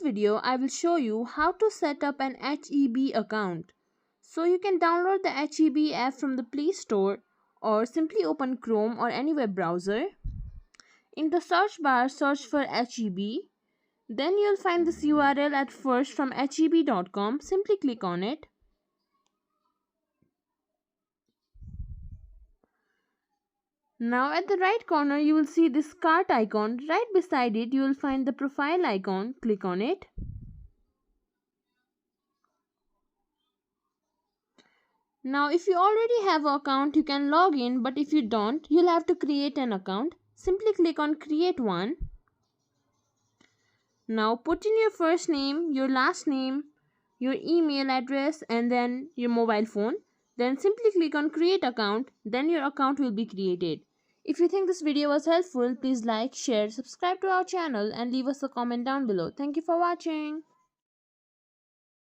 video, I will show you how to set up an HEB account. So you can download the HEB app from the Play Store or simply open Chrome or any web browser. In the search bar, search for HEB. Then you'll find this URL at first from heb.com. Simply click on it. Now at the right corner you will see this cart icon. Right beside it you will find the profile icon. Click on it. Now if you already have an account you can log in, but if you don't, you'll have to create an account. Simply click on create one. Now put in your first name, your last name, your email address and then your mobile phone. Then simply click on create account. Then your account will be created. If you think this video was helpful, please like, share, subscribe to our channel and leave us a comment down below. Thank you for watching.